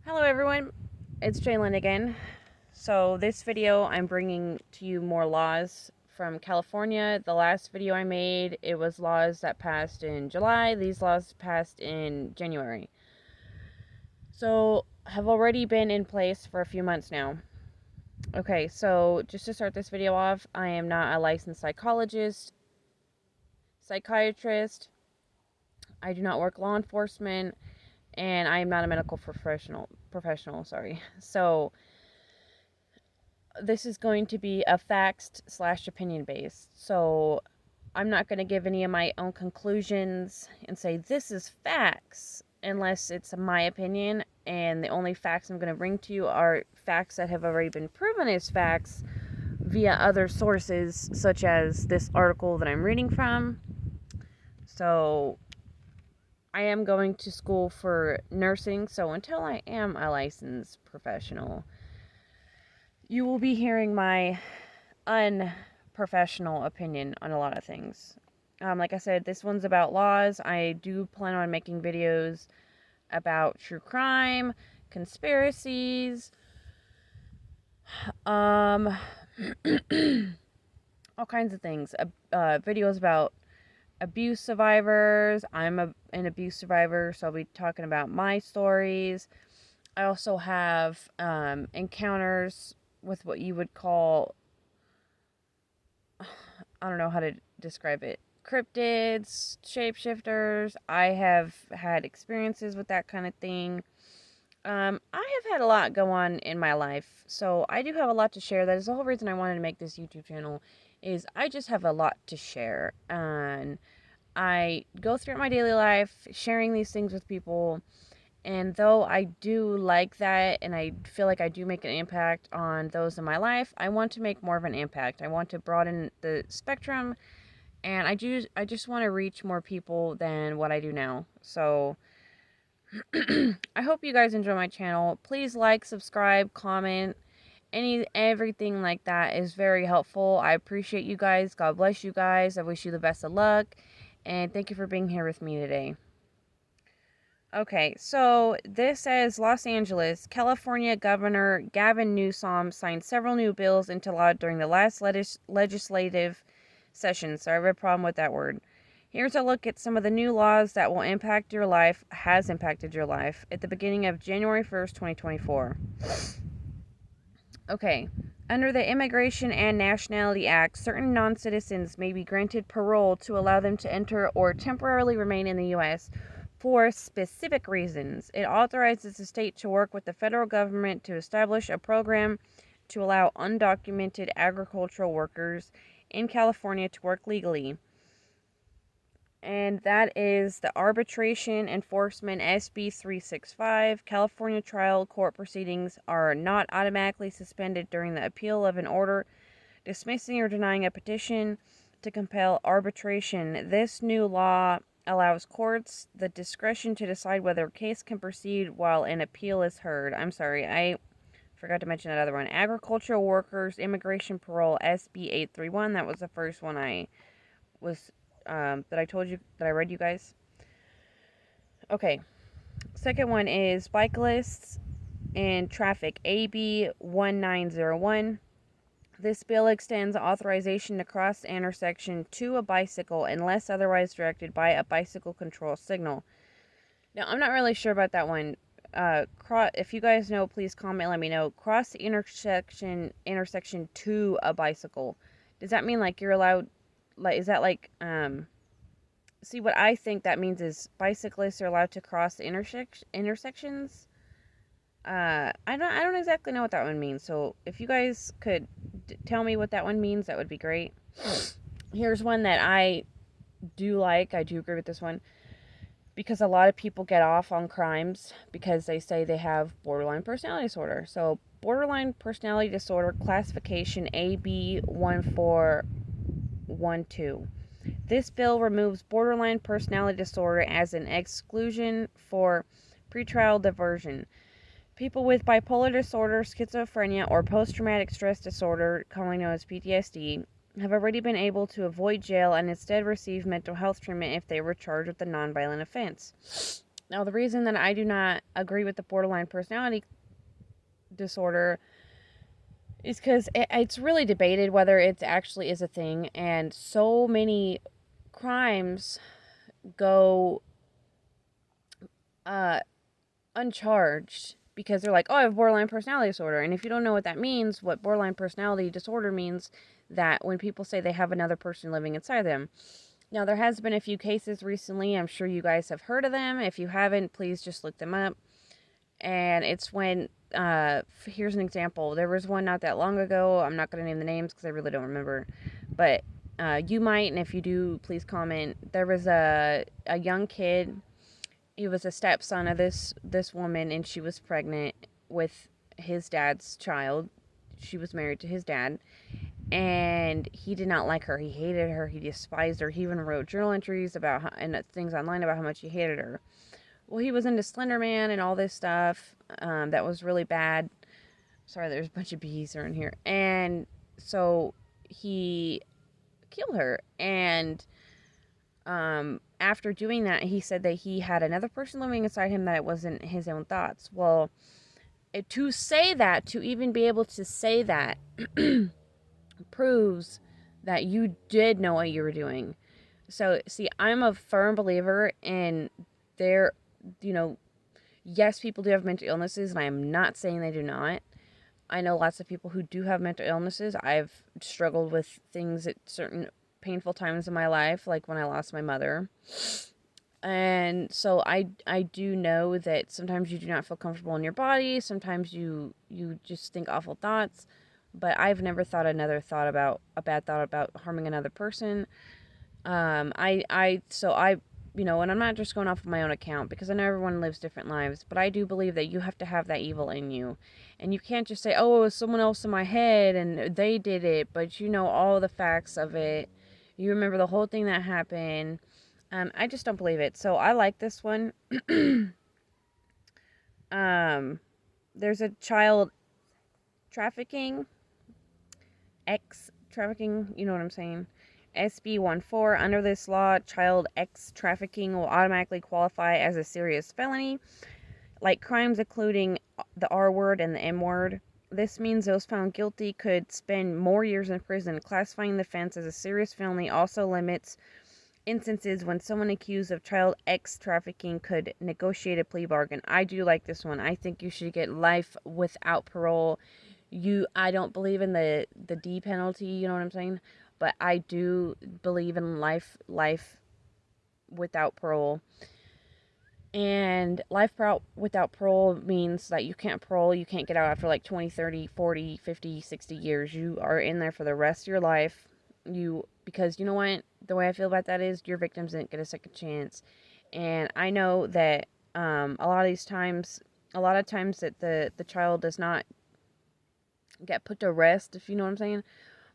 Hello everyone, it's Jalen again. So this video I'm bringing to you more laws from California. The last video I made, it was laws that passed in July. These laws passed in January. So have already been in place for a few months now. Okay, so just to start this video off, I am not a licensed psychiatrist. I do not work law enforcement, and I am not a medical professional, sorry. So this is going to be a facts/opinion based. So I'm not going to give any of my own conclusions and say this is facts unless it's my opinion. And the only facts I'm going to bring to you are facts that have already been proven as facts via other sources, such as this article that I'm reading from. So I am going to school for nursing, so until I am a licensed professional, you will be hearing my unprofessional opinion on a lot of things. Like I said, this one's about laws. I do plan on making videos about true crime, conspiracies, all kinds of things. Videos about abuse survivors. I'm an abuse survivor, so I'll be talking about my stories. I also have encounters with what you would call, I don't know how to describe it, cryptids, shapeshifters. I have had experiences with that kind of thing. I have had a lot go on in my life, so I do have a lot to share. That is the whole reason I wanted to make this YouTube channel, is I just have a lot to share, and I go through my daily life sharing these things with people. And though I do like that, and I feel like I do make an impact on those in my life, I want to make more of an impact. I want to broaden the spectrum, and I just want to reach more people than what I do now. So I hope you guys enjoy my channel. Please like, subscribe, comment. Everything like that is very helpful. I appreciate you guys. God bless you guys. I wish you the best of luck, and thank you for being here with me today. Okay, so this says Los Angeles, California Governor Gavin Newsom signed several new bills into law during the last legislative session. So I have a problem with that word. Here's a look at some of the new laws that will impact your life, has impacted your life, at the beginning of January 1st, 2024. Okay, under the Immigration and Nationality Act, certain non-citizens may be granted parole to allow them to enter or temporarily remain in the U.S. for specific reasons. It authorizes the state to work with the federal government to establish a program to allow undocumented agricultural workers in California to work legally. And that is the Arbitration Enforcement SB 365. California trial court proceedings are not automatically suspended during the appeal of an order dismissing or denying a petition to compel arbitration. This new law allows courts the discretion to decide whether a case can proceed while an appeal is heard. I'm sorry, I forgot to mention that other one. Agricultural Workers Immigration Parole SB 831. That was the first one I was that I told you that I read you guys. Okay. Second one is Bicyclists and Traffic AB 1901. This bill extends authorization to cross the intersection to a bicycle unless otherwise directed by a bicycle control signal. Now, I'm not really sure about that one. If you guys know, please comment, let me know. Cross the intersection to a bicycle. Does that mean like you're allowed, like, is that like, see, what I think that means is bicyclists are allowed to cross the intersections. I don't exactly know what that one means. So if you guys could tell me what that one means, that would be great. Here's one that I do like. I do agree with this one, because a lot of people get off on crimes because they say they have borderline personality disorder. So borderline personality disorder classification AB 1412. This bill removes borderline personality disorder as an exclusion for pretrial diversion. People with bipolar disorder, schizophrenia, or post-traumatic stress disorder, commonly known as PTSD, have already been able to avoid jail and instead receive mental health treatment if they were charged with a nonviolent offense. Now, the reason that I do not agree with the borderline personality disorder is because it's really debated whether it actually is a thing, and so many crimes go uh, uncharged because they're like, oh, I have borderline personality disorder. And if you don't know what that means, what borderline personality disorder means, that when people say they have another person living inside them. Now, there has been a few cases recently. I'm sure you guys have heard of them. If you haven't, please just look them up. And it's when, here's an example. There was one not that long ago. I'm not going to name the names because I really don't remember. But you might, and if you do, please comment. There was a young kid. He was a stepson of this woman, and she was pregnant with his dad's child. She was married to his dad, and he did not like her. He hated her. He despised her. He even wrote journal entries about and things online about how much he hated her. Well, he was into Slender Man and all this stuff that was really bad. Sorry, there's a bunch of bees around here. And so he killed her. And after doing that, he said that he had another person living inside him, that it wasn't his own thoughts. Well, to say that, to even be able to say that, proves that you did know what you were doing. So, see, I'm a firm believer in there, yes, people do have mental illnesses, and I am not saying they do not. I know lots of people who do have mental illnesses. I've struggled with things at certain painful times in my life, like when I lost my mother. And so I do know that sometimes you do not feel comfortable in your body. Sometimes you just think awful thoughts. But I've never thought a bad thought about harming another person. And I'm not just going off of my own account, because I know everyone lives different lives, but I do believe that you have to have that evil in you. And you can't just say, oh, it was someone else in my head and they did it, but you know all the facts of it. You remember the whole thing that happened. I just don't believe it. So I like this one. There's a child trafficking, trafficking, you know what I'm saying? SB 14. Under this law, child trafficking will automatically qualify as a serious felony, like crimes including the R word and the M word. This means those found guilty could spend more years in prison. Classifying the offense as a serious felony also limits instances when someone accused of child trafficking could negotiate a plea bargain. I do like this one. I think you should get life without parole. I don't believe in the D penalty, you know what I'm saying? But I do believe in life without parole. And life without parole means that you can't parole, you can't get out after like 20, 30, 40, 50, 60 years. You are in there for the rest of your life. Because you know what? The way I feel about that is your victims didn't get a second chance. And I know that a lot of times that the child does not get put to rest, if you know what I'm saying.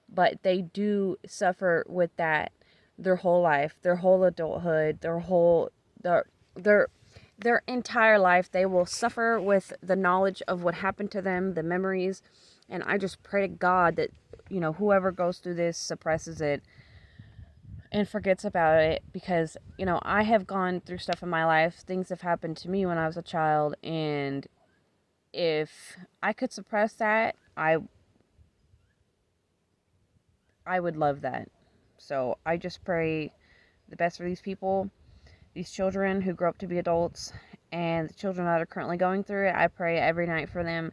But they do suffer with that their whole life, their whole adulthood, their entire life. They will suffer with the knowledge of what happened to them, the memories. And I just pray to God that, whoever goes through this suppresses it and forgets about it, because, I have gone through stuff in my life. Things have happened to me when I was a child, and if I could suppress that, I would love that. So I just pray the best for these people, these children who grow up to be adults, and the children that are currently going through it. I pray every night for them,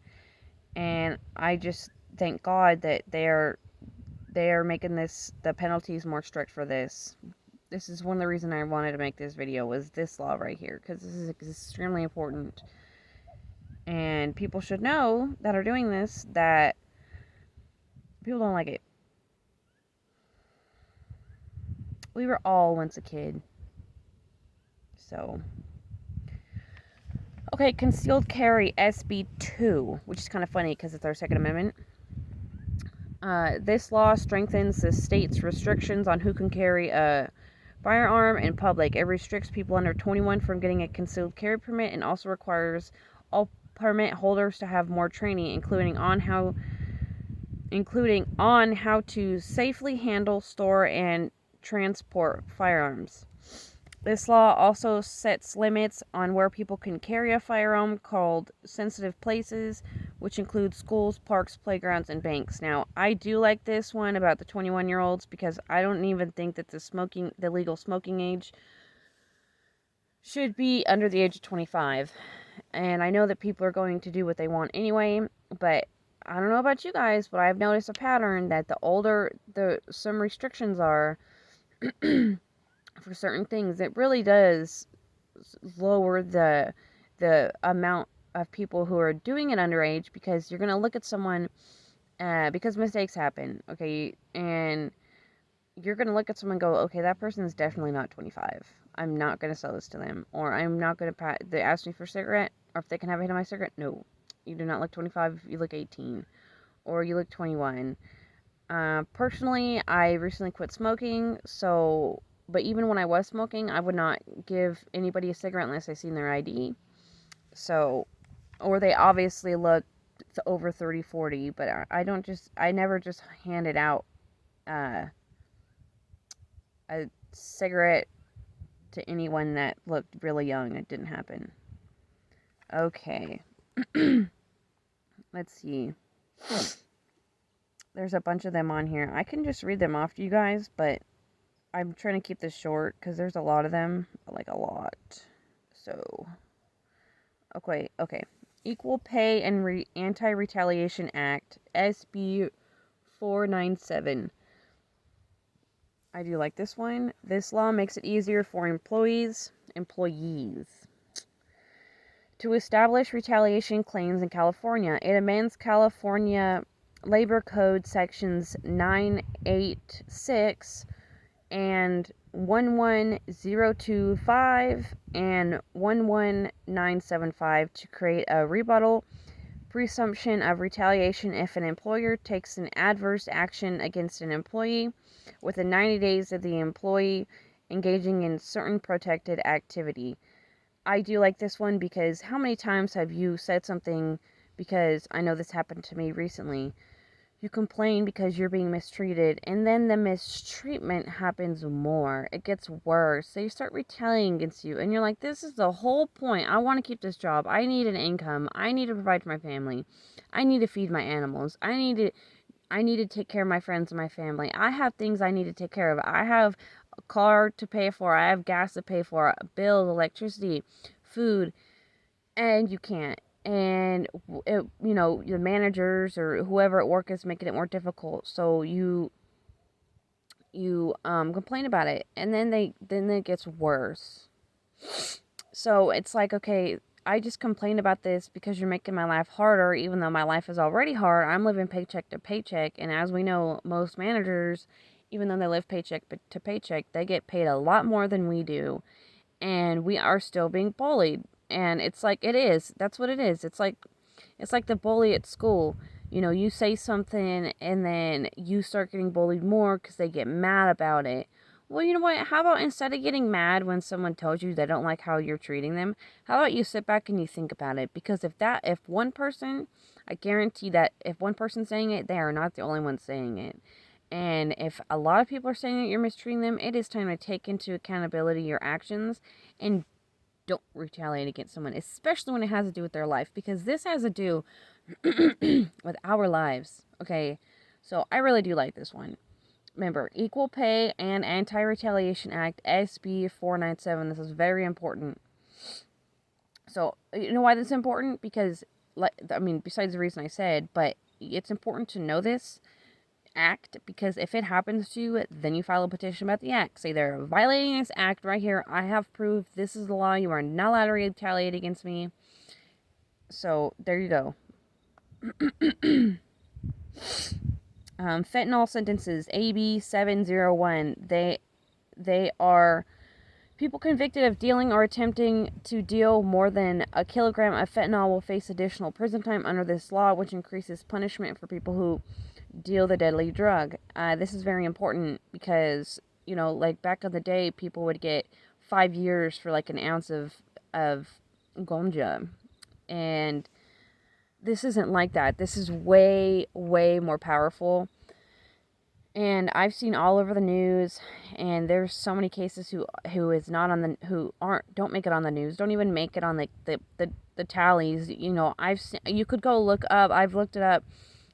and I just thank God that they are making the penalties more strict for this. This is one of the reasons I wanted to make this video, was this law right here, because this is extremely important. And people should know that are doing this that people don't like it. We were all once a kid. So, okay, concealed carry SB 2, which is kind of funny because it's our Second Amendment. This law strengthens the state's restrictions on who can carry a firearm in public. It restricts people under 21 from getting a concealed carry permit, and also requires all permit holders to have more training, including on how to safely handle, store, and transport firearms. This law also sets limits on where people can carry a firearm called sensitive places, which include schools, parks, playgrounds, and banks. Now, I do like this one about the 21-year-olds because I don't even think that the legal smoking age should be under the age of 25. And I know that people are going to do what they want anyway, but I don't know about you guys, but I've noticed a pattern that the older some restrictions are for certain things, it really does lower the amount of people who are doing it underage, because you're going to look at someone because mistakes happen, okay, and you're going to look at someone and go, okay, that person is definitely not 25. I'm not going to sell this to them, or I'm not going to they ask me for a cigarette, or if they can have a hit of my cigarette. No, you do not look 25, you look 18, or you look 21. Personally, I recently quit smoking, but even when I was smoking, I would not give anybody a cigarette unless I seen their ID. So, or they obviously look over 30, 40, but I never just handed out a cigarette to anyone that looked really young. It didn't happen. Okay. Let's see. There's a bunch of them on here. I can just read them off to you guys, but I'm trying to keep this short because there's a lot of them. Like a lot. So, okay. Equal Pay and Anti-Retaliation Act, SB 497. I do like this one. This law makes it easier for employees to establish retaliation claims in California. It amends California Labor Code sections 986 and 11025 and 11975 to create a rebuttal presumption of retaliation if an employer takes an adverse action against an employee within 90 days of the employee engaging in certain protected activity. I do like this one because how many times have you said something, because I know this happened to me recently, you complain because you're being mistreated, and then the mistreatment happens more. It gets worse. They start retaliating against you, and you're like, this is the whole point. I want to keep this job. I need an income. I need to provide for my family. I need to feed my animals. I need to take care of my friends and my family. I have things I need to take care of. I have a car to pay for. I have gas to pay for, bills, electricity, food, and you can't. And the managers or whoever at work is making it more difficult. So you complain about it, and then it gets worse. So it's like, okay, I just complained about this because you're making my life harder, even though my life is already hard. I'm living paycheck to paycheck, and as we know, most managers, even though they live paycheck to paycheck, they get paid a lot more than we do, and we are still being bullied. And it's like, it is. That's what it is. It's like the bully at school. You say something, and then you start getting bullied more because they get mad about it. Well, you know what? How about instead of getting mad when someone tells you they don't like how you're treating them, how about you sit back and you think about it? Because if one person, I guarantee that if one person's saying it, they are not the only one saying it. And if a lot of people are saying that you're mistreating them, it is time to take into accountability your actions and don't retaliate against someone, especially when it has to do with their life, because this has to do with our lives. Okay, so I really do like this one. Remember, Equal Pay and Anti-Retaliation Act, SB 497. This is very important. So, you know why this is important? Because, besides the reason I said, but it's important to know this act, because if it happens to you, then you file a petition about the act. Say they're violating this act right here. I have proof. This is the law. You are not allowed to retaliate against me. So, there you go. Fentanyl sentences, AB 701. They are people convicted of dealing or attempting to deal more than a kilogram of fentanyl will face additional prison time under this law, which increases punishment for people who deal the deadly drug. This is very important because, like back in the day, people would get 5 years for like an ounce of ganja. And this isn't like that. This is way, way more powerful. And I've seen all over the news, and there's so many cases who don't make it on the news, don't even make it on the tallies. You could go look up. I've looked it up.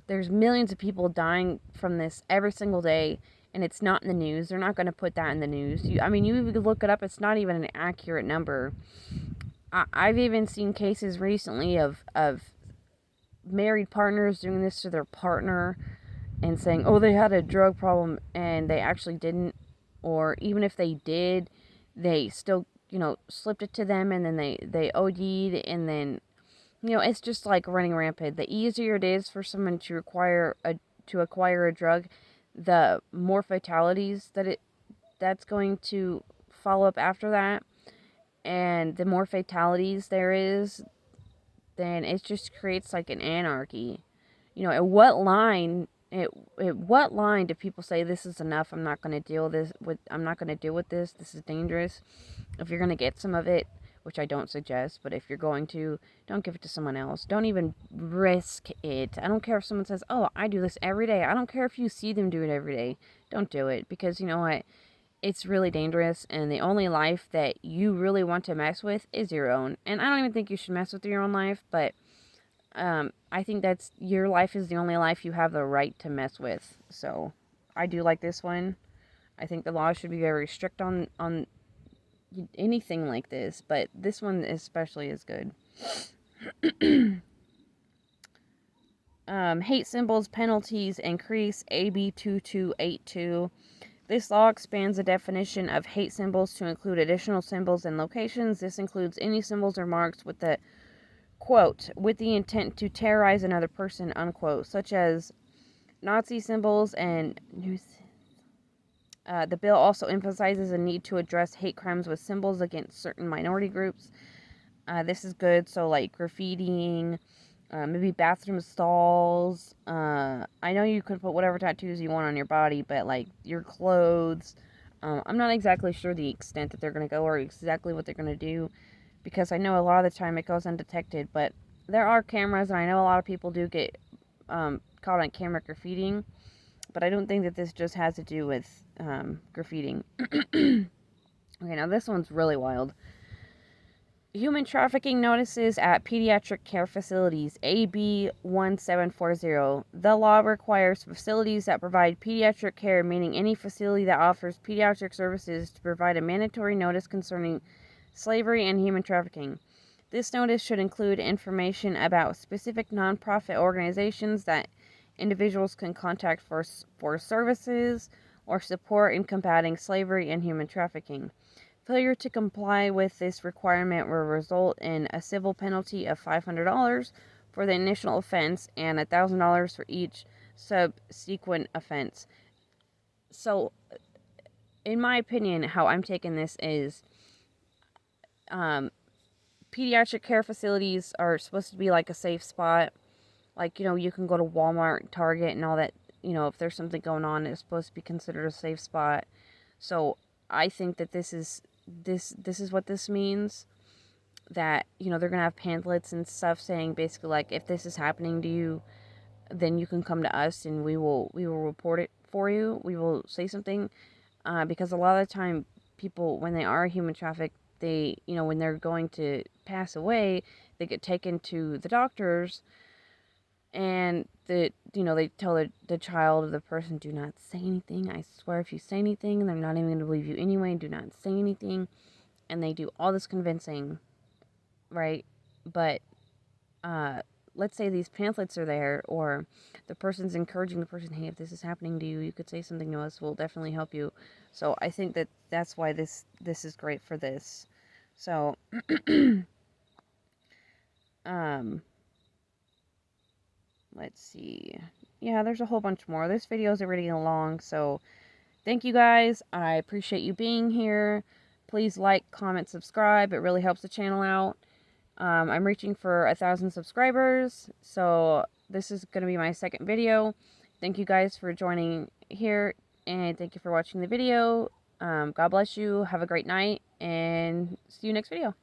There's millions of people dying from this every single day, and it's not in the news. They're not going to put that in the news. You could look it up. It's not even an accurate number. I've even seen cases recently of married partners doing this to their partner and saying, oh, they had a drug problem, and they actually didn't. Or even if they did, they still, slipped it to them, and then they OD'd, and then, it's just like running rampant. The easier it is for someone to acquire a drug, the more fatalities that's going to follow up after that. And the more fatalities there is, then it just creates like an anarchy. At what line do people say this is enough? I'm not going to deal with this. This is dangerous. If you're going to get some of it, which I don't suggest, but if you're going to, don't give it to someone else. Don't even risk it. I don't care if someone says, "Oh, I do this every day." I don't care if you see them do it every day. Don't do it, because you know what? It's really dangerous, and the only life that you really want to mess with is your own. And I don't even think you should mess with your own life, but I think that's your life is the only life you have the right to mess with. So I do like this one. I think the law should be very strict on anything like this, but this one especially is good. Hate symbols penalties increase, AB 2282. This law expands the definition of hate symbols to include additional symbols and locations. This includes any symbols or marks with the, quote, with the intent to terrorize another person, unquote, such as Nazi symbols and the bill also emphasizes a need to address hate crimes with symbols against certain minority groups. This is good, so like graffitiing, maybe bathroom stalls. I know you could put whatever tattoos you want on your body, but like your clothes. I'm not exactly sure the extent that they're going to go or exactly what they're going to do, because I know a lot of the time it goes undetected, but there are cameras, and I know a lot of people do get caught on camera graffitiing, but I don't think that this just has to do with graffitiing. Okay, now this one's really wild. Human trafficking notices at pediatric care facilities, AB 1740. The law requires facilities that provide pediatric care, meaning any facility that offers pediatric services, to provide a mandatory notice concerning slavery and human trafficking. This notice should include information about specific nonprofit organizations that individuals can contact for services or support in combating slavery and human trafficking. Failure to comply with this requirement will result in a civil penalty of $500 for the initial offense and $1,000 for each subsequent offense. So, in my opinion, how I'm taking this is pediatric care facilities are supposed to be like a safe spot. Like, you can go to Walmart, Target, and all that. If there's something going on, it's supposed to be considered a safe spot. So, I think that this is what this means, that they're gonna have pamphlets and stuff saying basically like, if this is happening to you, then you can come to us and we will report it for you. We will say something, because a lot of the time people, when they are human trafficked, they when they're going to pass away, they get taken to the doctors, and they tell the child of the person, do not say anything. I swear if you say anything, they're not even going to believe you anyway. Do not say anything. And they do all this convincing, right? But let's say these pamphlets are there, or the person's encouraging the person, hey, if this is happening to you, you could say something to us. We'll definitely help you. So I think that's why this is great for this. So let's see. Yeah, there's a whole bunch more. This video is already long, so thank you guys. I appreciate you being here. Please like, comment, subscribe. It really helps the channel out. I'm reaching for 1,000 subscribers, so this is going to be my second video. Thank you guys for joining here, and thank you for watching the video. God bless you. Have a great night, and see you next video.